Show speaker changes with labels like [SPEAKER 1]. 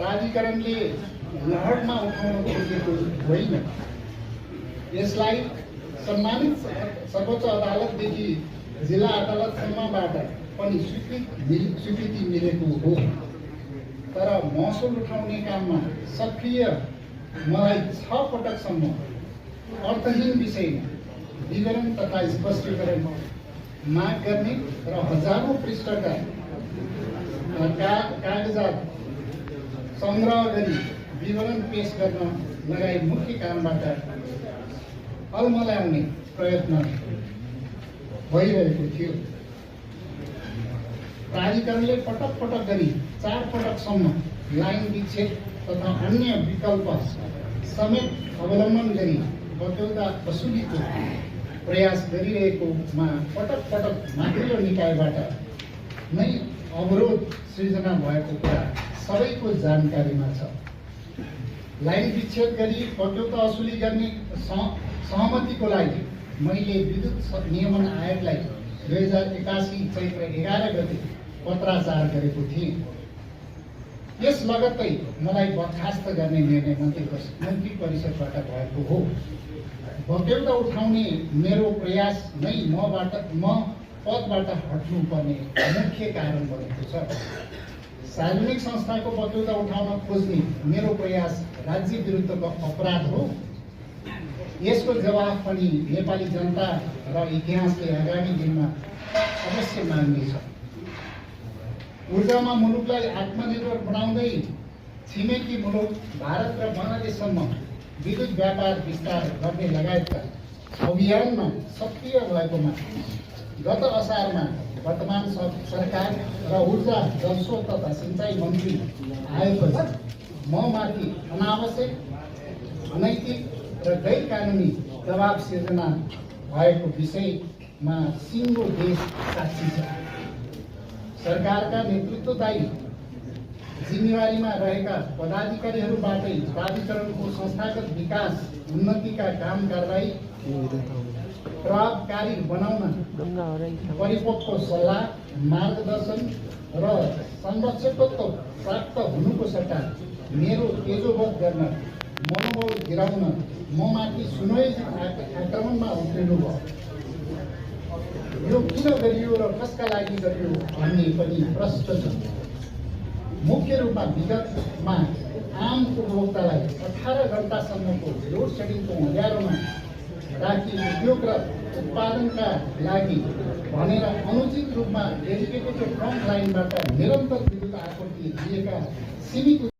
[SPEAKER 1] प्राधिकरणले लहरमा उठाउन खोजेको होइन। यसलाई सम्मानित सर्वोच्च अदालतदेखि जिल्ला अदालतसम्मबाट पनि स्वीकृति मिलेको हो। तर महसुल उठाउने काममा सक्रिय मलाई 6 पटकसम्म अर्थहीन विषयमा विवरण तथा स्पष्टीकरण माग गर्ने र हजारौं पृष्ठका कागजात संग्रह गरी विवरण पेश गर्न लगायत मुख्य कामबाट अलमल्याउने प्रयत्न भइरहेको थियो। प्राधिकरणले पटक पटक गरी 4 पटकसम्म लाइन विच्छेद तथा अन्य विकल्प समेत अवलम्बन गरी बटौदा वसुलीको प्रयास गरिरहेकोमा पटक पटक माथिल्लो निकायबाट नै अवरोध सृजना भएको कुरा सबैको जानकारीमा छ। लाइन विच्छेद गरी बटौदा वसुली गर्ने सहमतिको लागि मैले विद्युत नियमन आयोगलाई 2081 चैत्र 11 गते पत्राचार गरेको थिएँ। यस लगत्तै मलाई बर्खास्त गर्ने निर्णय मन्त्री परिषदबाट भएको हो। बटौदा उठाउने मेरो प्रयास नै म पदबाट हट्नुपर्ने मुख्य कारण बनेको छ। सार्वजनिक संस्थाको बटौदा उठाउन खोज्ने मेरो प्रयास राज्य विरुद्धको अपराध हो। यसको जवाफ पनि नेपाली जनता र इतिहासले आगामी दिनमा अवश्य माग्नेछ। ऊर्जामा मुलुकलाई आत्मनिर्भर बनाउँदै छिमेकी मुलुक भारत र बङ्गलादेशसम्म विद्युत व्यापार विस्तार गर्ने लगायतका अभियानमा सक्रिय भएकोमा गत असारमा वर्तमान सरकार र ऊर्जा जलस्रोत तथा सिंचाई मन्त्री आएपछि म माथि अनावश्यक, अनैतिक र गैर कानुनी दबाव सिर्जना भएको विषयमा सिङ्गो देश साक्षी छ। सरकारका नेतृत्वदायी जिम्मेवारीमा रहेका पदाधिकारीहरूबाटै प्राधिकरणको संस्थागत विकास उन्नतिका काम कारबाही प्रभावकारी बनाउन परिपक्व सल्लाह, मार्गदर्शन र संरक्षकत्व प्राप्त हुनुको सट्टा मेरो तेजोवध गर्न, मनोबल गिराउन ममाथि सुनियोजित आक्रमणमा उत्रिनु भयो। यो किन गरियो र कसका लागि गरियो भन्ने पनि प्रश्न छ। मुख्य रूपमा विगतमा आम उपभोक्तालाई 18 घण्टासम्मको लोड सेडिङको अँध्यारोमा राखी उद्योग र उत्पादनका लागि भनेर अनुचित रूपमा डेडिकेटेड फ्रन्ट लाइनबाट निरन्तर विद्युत आपूर्ति दिएका सीमित